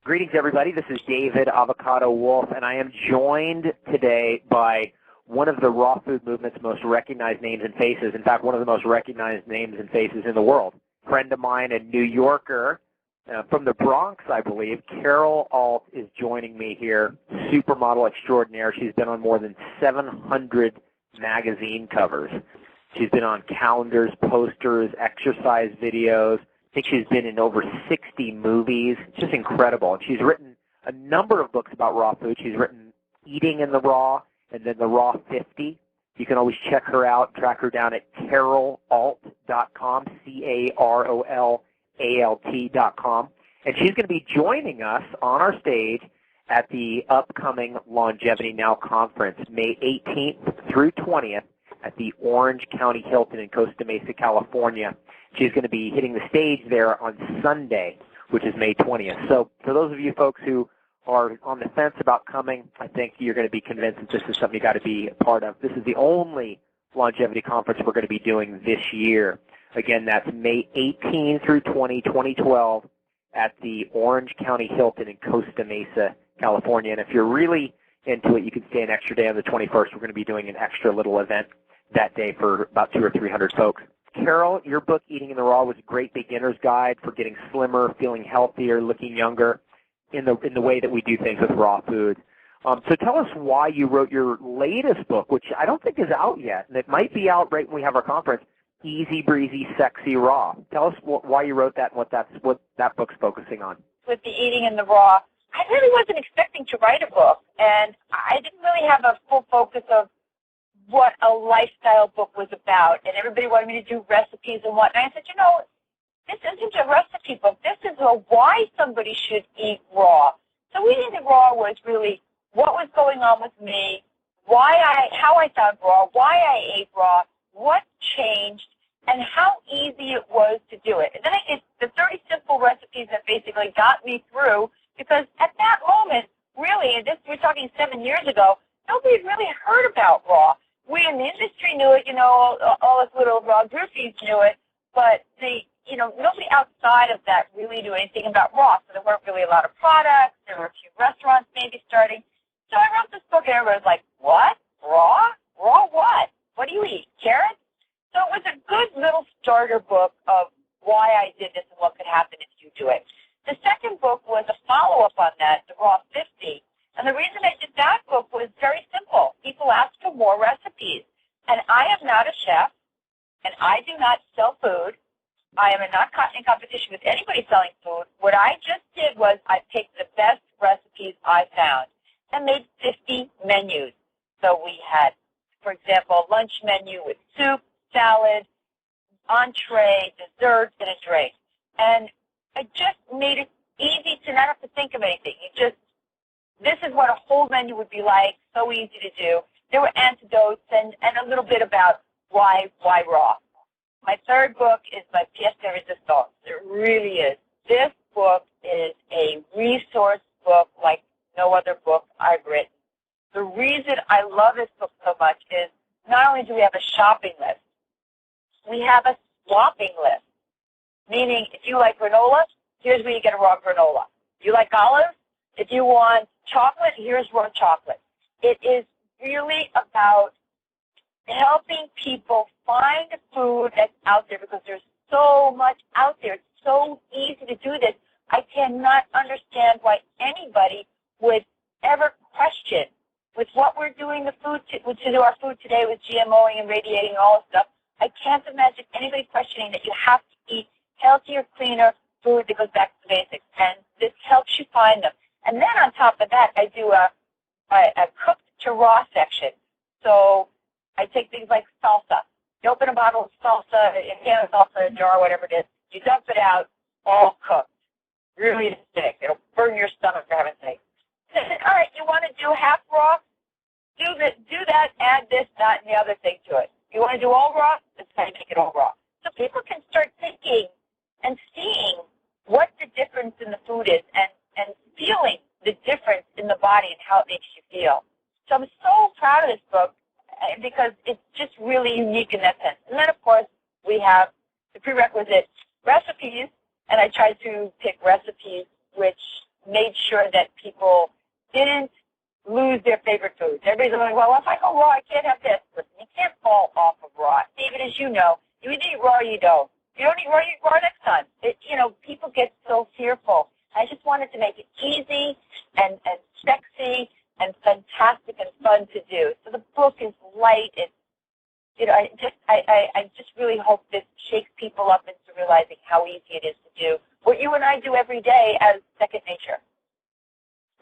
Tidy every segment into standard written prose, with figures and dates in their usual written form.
Greetings, everybody. This is David Avocado Wolfe, and I am joined today by one of the raw food movement's most recognized names and faces. In fact, one of the most recognized names and faces in the world. A friend of mine, a New Yorker from the Bronx, I believe, Carol Alt, is joining me here. Supermodel extraordinaire. She's been on more than 700 magazine covers. She's been on calendars, posters, exercise videos. I think she's been in over 60 movies. It's just incredible. And she's written a number of books about raw food. She's written Eating in the Raw and then The Raw 50. You can always check her out and track her down at carolalt.com, CAROLALT.com. And she's going to be joining us on our stage at the upcoming Longevity Now conference, May 18th through 20th at the Orange County Hilton in Costa Mesa, California. She's going to be hitting the stage there on Sunday, which is May 20th. So for those of you folks who are on the fence about coming, I think you're going to be convinced that this is something you got to be a part of. This is the only longevity conference we're going to be doing this year. Again, that's May 18 through 20, 2012 at the Orange County Hilton in Costa Mesa, California. And if you're really into it, you can stay an extra day on the 21st. We're going to be doing an extra little event that day for about 200 or 300 folks. Carol, your book, Eating in the Raw, was a great beginner's guide for getting slimmer, feeling healthier, looking younger in the way that we do things with raw foods. So tell us why you wrote your latest book, which I don't think is out yet, and it might be out right when we have our conference, Easy Breezy Sexy Raw. Tell us why you wrote that and what that book's focusing on. With the Eating in the Raw, I really wasn't expecting to write a book, and I didn't really have a full focus of what a lifestyle book was about, and everybody wanted me to do recipes and whatnot. I said, this isn't a recipe book. This is why somebody should eat raw. So Eating the Raw was really what was going on with me, how I found raw, why I ate raw, what changed, and how easy it was to do it. And then I did the 30 simple recipes that basically got me through, because at that moment, really, and we're talking 7 years ago, nobody had really heard about raw. We in the industry knew it, all us little raw groupies knew it, but nobody outside of that really knew anything about raw. So there weren't really a lot of products. There were a few restaurants maybe starting. So I wrote this book, and everybody was like, "What? Raw? Raw what? What do you eat? Carrots?" So it was a good little starter book of why I did this and what could happen if you do it. The second book was a follow-up on that, The Raw 50. And the reason I did that book was very simple. People ask for more recipes. And I am not a chef, and I do not sell food. I am not in competition with anybody selling food. What I just did was I picked the best recipes I found and made 50 menus. So we had, for example, a lunch menu with soup, salad, entree, dessert, and a drink. And I just made it easy to not have to think of anything. This is what a whole menu would be like, so easy to do. There were antidotes and a little bit about why raw. My third book is my pièce de résistance. It really is. This book is a resource book like no other book I've written. The reason I love this book so much is not only do we have a shopping list, we have a swapping list, meaning if you like granola, here's where you get a raw granola. If you like olives, if you want chocolate, here's raw chocolate. It is really about helping people find food that's out there, because there's so much out there. It's so easy to do this. I cannot understand why anybody would ever question with what we're doing to do our food today with GMOing and radiating and all this stuff. I can't imagine anybody questioning that you have to eat healthier, cleaner food that goes back to the basics. And this helps you find them. And then on top of that, I do a cooked to raw section. So I take things like salsa. You open a bottle of salsa, a can of salsa, a jar, whatever it is. You dump it out, all cooked. Really acidic. It'll burn your stomach, for heaven's sake. All right, you want to do half raw? Do that, add this, that, and the other thing to it. You want to do all raw? That's how you make it all raw. So people can start thinking and seeing what the difference in the food is and feeling the difference in the body and how it makes you feel. So I'm so proud of this book because it's just really unique in that sense. And then, of course, we have the prerequisite recipes, and I try to pick recipes which made sure that people didn't lose their favorite foods. Everybody's going, well, if I go raw, I can't have this. Listen, you can't fall off of raw. David, as you know, you either eat raw or you don't. If you don't eat raw, you eat raw next time. People get so fearful. I just wanted to make it easy and sexy and fantastic and fun to do. So the book is light. It's, I just really hope this shakes people up into realizing how easy it is to do what you and I do every day as second nature.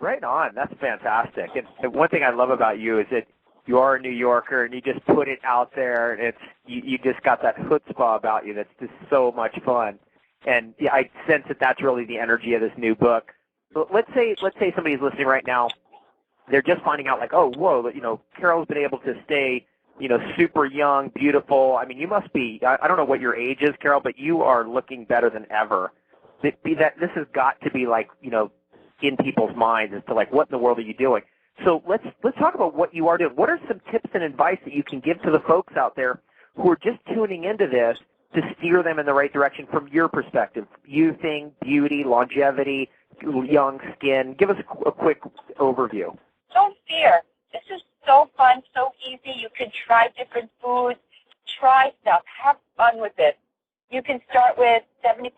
Right on. That's fantastic. And one thing I love about you is that you are a New Yorker and you just put it out there, and you just got that chutzpah about you that's just so much fun. And yeah, I sense that that's really the energy of this new book. So let's say somebody's listening right now. They're just finding out, like, oh, whoa, Carol's been able to stay, super young, beautiful. I mean, you must be, I don't know what your age is, Carol, but you are looking better than ever. This has got to be like, in people's minds as to, like, what in the world are you doing? So let's talk about what you are doing. What are some tips and advice that you can give to the folks out there who are just tuning into this to steer them in the right direction from your perspective? Youthing, beauty, longevity, young skin. Give us a quick overview. Don't fear. This is so fun, so easy. You can try different foods, try stuff, have fun with it. You can start with 75%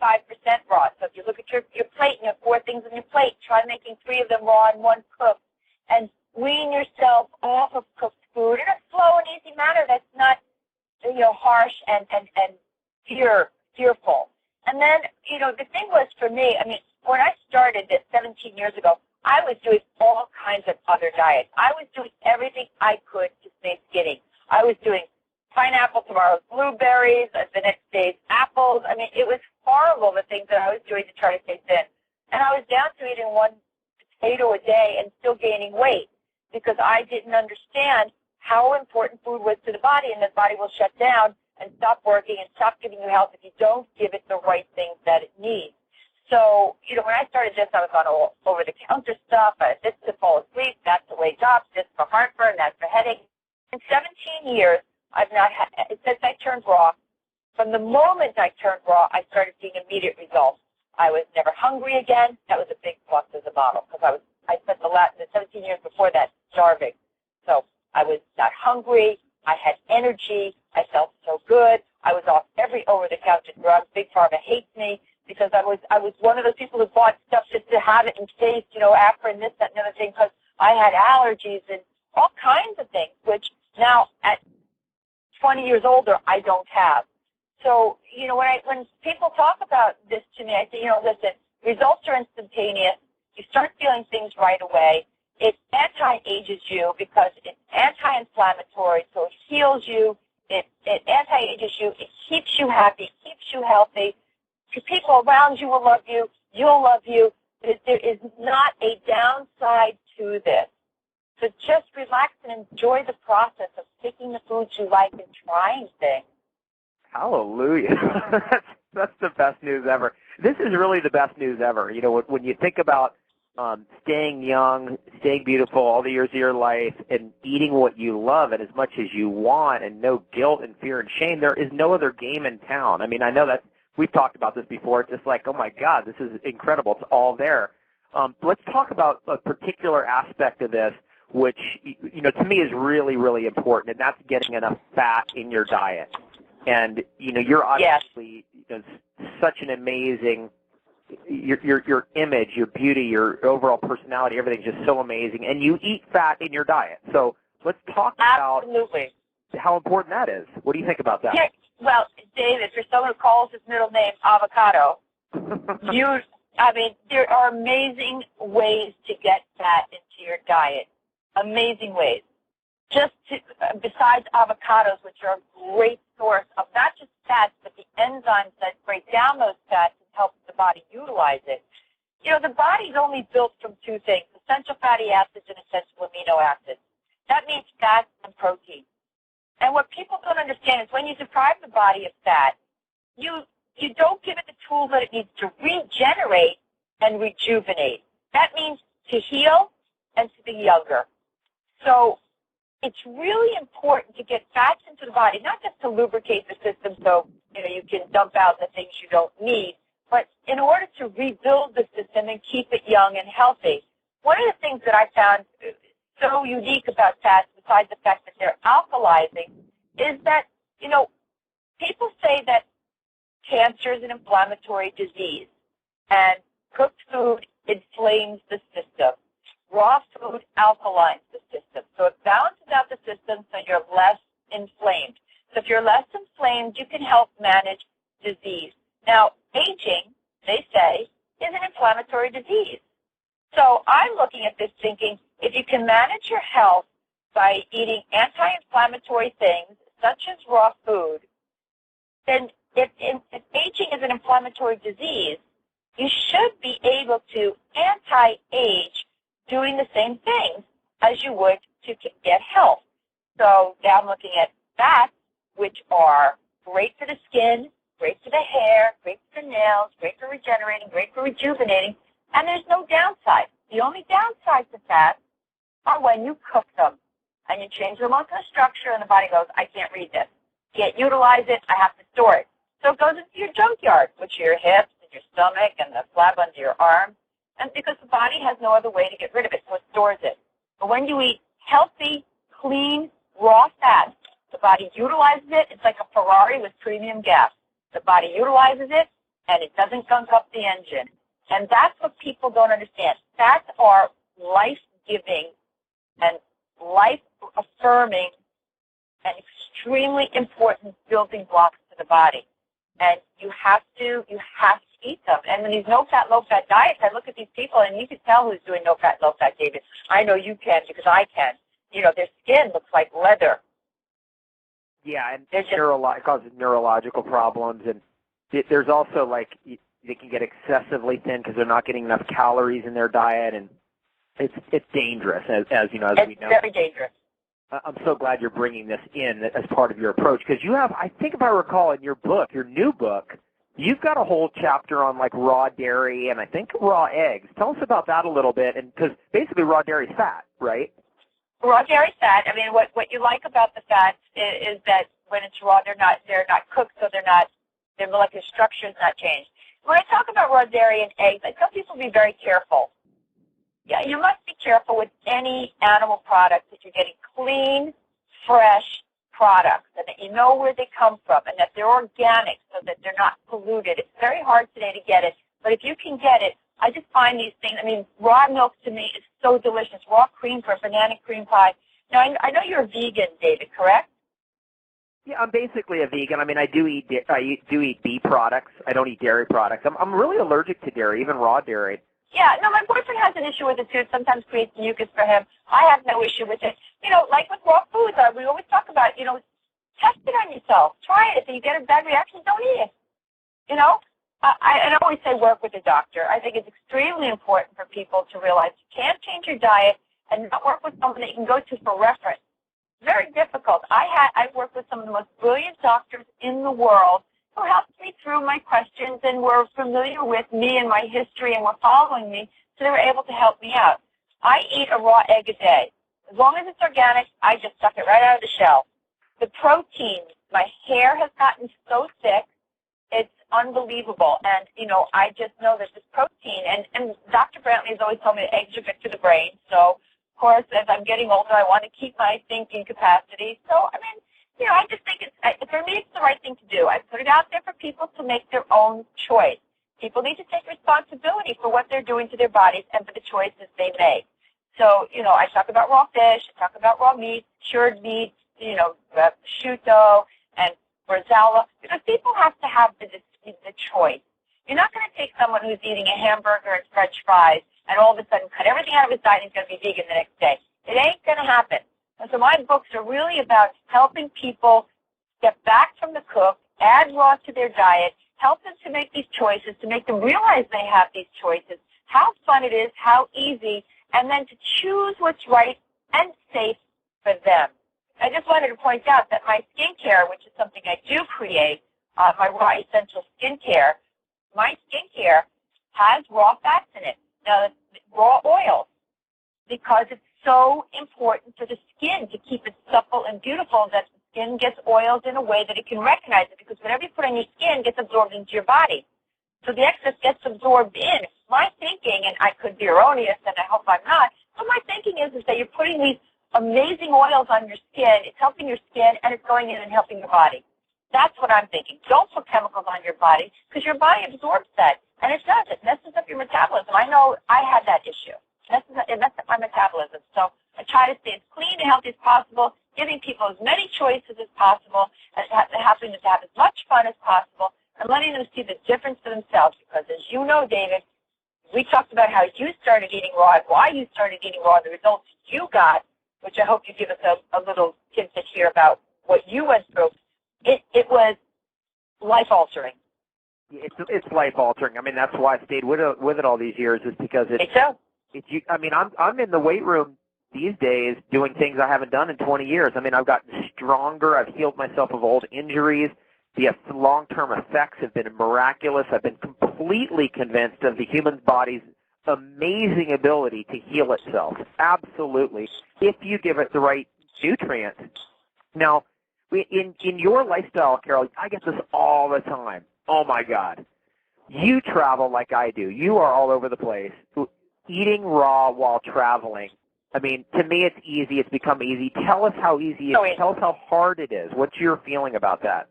raw. So if you look at your plate and you have 4 things on your plate, try making 3 of them raw and 1 cooked. And wean yourself off of cooked food in a slow and easy manner that's not, harsh and fearful. And then, the thing was for me, when I started this 17 years ago, I was doing all kinds of other diets. I was doing everything I could to stay skinny. I was doing pineapple, tomorrow's blueberries, the next day's apples. It was horrible, the things that I was doing to try to stay thin. And I was down to eating 1 potato a day and still gaining weight because I didn't understand how important food was to the body, and the body will shut down and stop working and stop giving you health if you don't give it the right things that it needs. So, when I started this, I was on over-the-counter stuff. This to fall asleep, that's to wake up, this for heartburn, that's for headache. In 17 years, I've not had, since I turned raw, from the moment I turned raw, I started seeing immediate results. I was never hungry again. That was a big plus as a model because I spent the 17 years before that starving. So I was not hungry. I had energy. I felt so good. I was off every over-the-counter drug. Big Pharma hates me because I was one of those people who bought stuff just to have it in case, aspirin, this, that, and the other thing, because I had allergies and all kinds of things, which now at 20 years older, I don't have. So, when people talk about this to me, I say, listen, results are instantaneous. You start feeling things right away. It anti-ages you because it's anti-inflammatory, so it heals you. It anti-ages you. It keeps you happy, keeps you healthy. The people around you will love you. You'll love you. There is not a downside to this. So just relax and enjoy the process of picking the foods you like and trying things. Hallelujah. That's the best news ever. This is really the best news ever. When you think about staying young, staying beautiful all the years of your life, and eating what you love and as much as you want, and no guilt and fear and shame, there is no other game in town. I know that we've talked about this before. It's just like, oh, my God, this is incredible. It's all there. Let's talk about a particular aspect of this, which, to me is really, really important, and that's getting enough fat in your diet. And, you're obviously such an amazing, your image, your beauty, your overall personality, everything's just so amazing. And you eat fat in your diet. So let's talk about how important that is. What do you think about that? Yeah, well, David, for someone who calls his middle name avocado, there are amazing ways to get fat into your diet. Amazing ways. Besides avocados, which are a great source of not just fats, but the enzymes that break down those fats and help the body utilize it. The body's only built from 2 things, essential fatty acids and essential amino acids. That means fat and protein. And what people don't understand is when you deprive the body of fat, you don't give it the tools that it needs to regenerate and rejuvenate. That means to heal and to be younger. So it's really important to get fats into the body, not just to lubricate the system so you can dump out the things you don't need, But in order to rebuild the system and keep it young and healthy, one of the things that I found so unique about fats, besides the fact that they're alkalizing, is that, people say that cancer is an inflammatory disease, and cooked food inflames the system. Raw food alkalines the system. So it balances out the system so you're less inflamed. So if you're less inflamed, you can help manage disease. Now, aging, they say, is an inflammatory disease. So I'm looking at this thinking, if you can manage your health by eating anti-inflammatory things, such as raw food, then if aging is an inflammatory disease, you should be able to anti-age doing the same things as you would to get health. So now I'm looking at fats, which are great for the skin, great for the hair, great for the nails, great for regenerating, great for rejuvenating, and there's no downside. The only downside to fats are when you cook them and you change them onto a structure and the body goes, I can't read this. Can't utilize it, I have to store it. So it goes into your junkyard, which are your hips and your stomach and the flab under your arm, and because the body has no other way to get rid of it, so it stores it. But when you eat healthy, clean, raw fats, the body utilizes it. It's like a Ferrari with premium gas. The body utilizes it, and it doesn't gunk up the engine. And that's what people don't understand. Fats are life-giving and life-affirming and extremely important building blocks to the body. And you have to eat them. And in these no-fat, low-fat diets, I look at these people, and you can tell who's doing no-fat, low-fat, David. I know you can because I can. Their skin looks like leather. Yeah, and it causes neurological problems. And there's also, they can get excessively thin because they're not getting enough calories in their diet, and it's dangerous, as we know. It's very dangerous. I'm so glad you're bringing this in as part of your approach, because you have, I think if I recall in your book, your new book, you've got a whole chapter on raw dairy and I think raw eggs. Tell us about that a little bit, and because basically raw dairy is fat, right? Raw dairy fat. I mean, what you like about the fats is that when it's raw, they're not cooked, so their molecular structure is not changed. When I talk about raw dairy and eggs, I tell people to be very careful. Yeah, you must be careful with any animal products that you're getting clean, fresh products, and that you know where they come from, and that they're organic, so that they're not polluted. It's very hard today to get it, but if you can get it, I just find these things. I mean, raw milk to me is so delicious. Raw cream for a banana cream pie. Now, I know you're a vegan, David, correct? Yeah, I'm basically a vegan. I mean, I do eat beef products. I don't eat dairy products. I'm really allergic to dairy, even raw dairy. Yeah, no, my boyfriend has an issue with it, too. It sometimes creates mucus for him. I have no issue with it. Like with raw foods, we always talk about, test it on yourself. Try it. If you get a bad reaction, don't eat it. I always say work with a doctor. I think it's extremely important for people to realize you can't change your diet and not work with someone that you can go to for reference. Very difficult. I worked with some of the most brilliant doctors in the world who helped me through my questions and were familiar with me and my history and were following me, so they were able to help me out. I eat a raw egg a day. As long as it's organic, I just suck it right out of the shell. The protein, my hair has gotten so thick, it's unbelievable. And, I just know that this protein, and Dr. Brantley has always told me that eggs are good for the brain. So, of course, as I'm getting older, I want to keep my thinking capacity. So, I mean, I just think for me, it's the right thing to do. I put it out there for people to make their own choice. People need to take responsibility for what they're doing to their bodies and for the choices they make. So, I talk about raw fish, I talk about raw meat, cured meat, prosciutto and bresaola, because people have to have the choice. You're not going to take someone who's eating a hamburger and French fries and all of a sudden cut everything out of his diet and he's going to be vegan the next day. It ain't going to happen. And so my books are really about helping people step back from the cook, add raw to their diet, help them to make these choices, to make them realize they have these choices, how fun it is, how easy, and then to choose what's right and safe for them. I just wanted to point out that my skincare, which is something I do create, my raw essential skincare, my skincare has raw fats in it. Now, raw oils, because it's so important for the skin to keep it supple and beautiful that the skin gets oiled in a way that it can recognize it, because whatever you put on your skin gets absorbed into your body. So the excess gets absorbed in. My thinking, and I could be erroneous, and I hope I'm not, but my thinking is that you're putting these amazing oils on your skin. It's helping your skin, and it's going in and helping your body. That's what I'm thinking. Don't put chemicals on your body because your body absorbs that, and it does. It messes up your metabolism. I know I had that issue. It messed up my metabolism. So I try to stay as clean and healthy as possible, giving people as many choices as possible, and helping them to have as much fun as possible, and letting them see the difference for themselves. Because as you know, David, we talked about how you started eating raw and why you started eating raw, the results you got, which I hope you give us a little tidbit here about what you went through. It was life-altering. It's life-altering. I mean, that's why I stayed with it all these years, is because I'm in the weight room these days doing things I haven't done in 20 years. I mean, I've gotten stronger. I've healed myself of old injuries. The long-term effects have been miraculous. I've been completely convinced of the human body's amazing ability to heal itself. Absolutely. If you give it the right nutrients. Now, in your lifestyle, Carol, I get this all the time. Oh, my God. You travel like I do. You are all over the place. Eating raw while traveling. I mean, to me, it's easy. It's become easy. Tell us how easy it is. Tell us how hard it is. What's your feeling about that?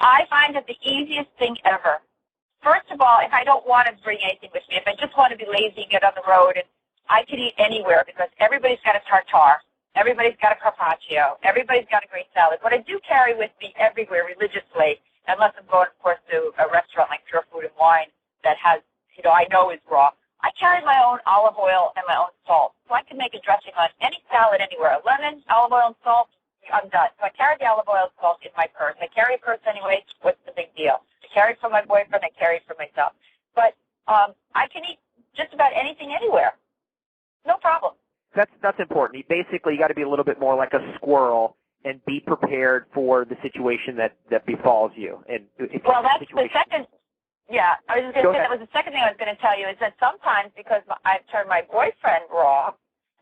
I find it the easiest thing ever. First of all, if I don't want to bring anything with me, if I just want to be lazy and get on the road, and I can eat anywhere because everybody's got a tartare, everybody's got a carpaccio, everybody's got a great salad. What I do carry with me everywhere religiously, unless I'm going, of course, to a restaurant like Pure Food and Wine that has, I know is raw, I carry my own olive oil and my own salt. So I can make a dressing on any salad anywhere. A lemon, olive oil, and salt, I'm done. So I carry the olive oil and salt in my purse. I carry a purse anyway. What's the big deal? I carry it for my boyfriend. I carry it for myself. But I can eat just about anything anywhere. No problem. That's important. Basically, you got to be a little bit more like a squirrel and be prepared for the situation that befalls you. And well, that's the second. Yeah, I was just going to say that was the second thing I was going to tell you is that sometimes because I've turned my boyfriend raw,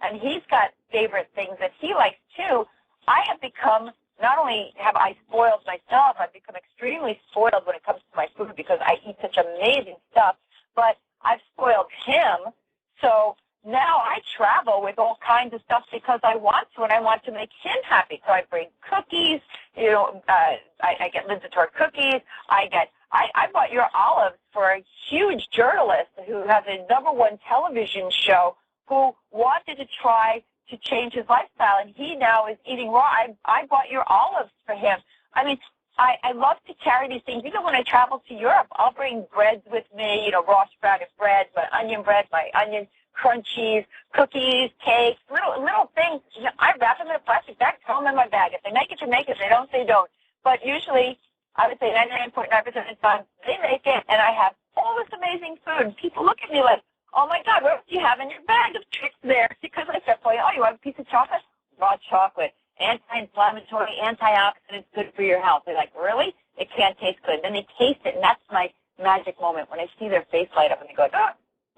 and he's got favorite things that he likes too, I have become, not only have I spoiled myself, I've become extremely spoiled when it comes to my food because I eat such amazing stuff, but I've spoiled him. So now I travel with all kinds of stuff because I want to, and I want to make him happy. So I bring cookies, I get Linda Torr cookies, I bought your olives for a huge journalist who has a #1 television show who wanted to try to change his lifestyle, and he now is eating raw. I bought your olives for him. I mean, I love to carry these things. Even when I travel to Europe, I'll bring breads with me, raw sprouted bread, my onion bread, my onion crunchies, cookies, cakes, little things. I wrap them in a plastic bag, throw them in my bag. If they make it, they make it. If they don't, they don't. But usually, I would say 99.9% of the time, they make it, and I have all this amazing food. And people look at me like, oh, my God, what do you have in your bag of tricks there? Because I start telling you, oh, you want a piece of chocolate? Raw chocolate, anti-inflammatory, antioxidants, good for your health. They're like, really? It can't taste good. Then they taste it, and that's my magic moment when I see their face light up, and they go,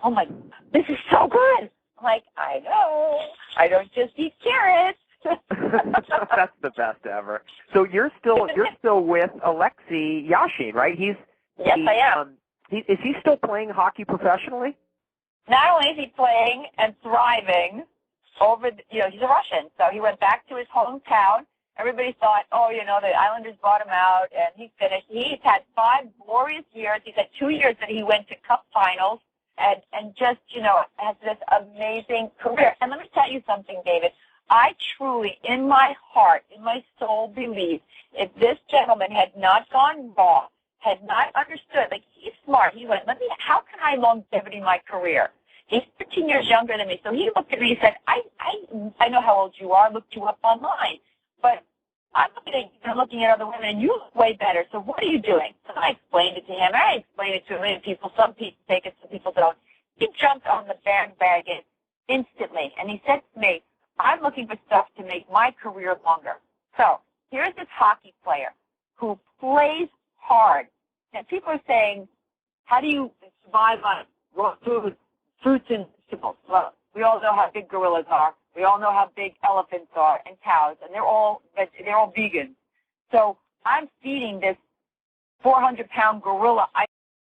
oh, my, this is so good. I'm like, I know. I don't just eat carrots. That's the best ever. So you're still with Alexei Yashin, right? Yes, I am. Is he still playing hockey professionally? Not only is he playing and thriving he's a Russian, so he went back to his hometown. Everybody thought, the Islanders bought him out, and he finished. He's had 5 glorious years. He's had 2 years that he went to Cup finals, and just, has this amazing career. And let me tell you something, David. I truly, in my heart, in my soul, believe if this gentleman had not gone raw, had not understood, like he's smart. He went, how can I longevity my career? He's 13 years younger than me. So he looked at me and said, I know how old you are, looked you up online. But I'm looking at other women, and you look way better. So what are you doing? So I explained it to him. I explained it to a million people. Some people take it, some people don't. He jumped on the bandwagon instantly. And he said to me, I'm looking for stuff to make my career longer. So here's this hockey player who plays hard. And people are saying, how do you survive on raw food, fruits and vegetables? Well, we all know how big gorillas are. We all know how big elephants are and cows, and they're all vegan. So I'm feeding this 400-pound gorilla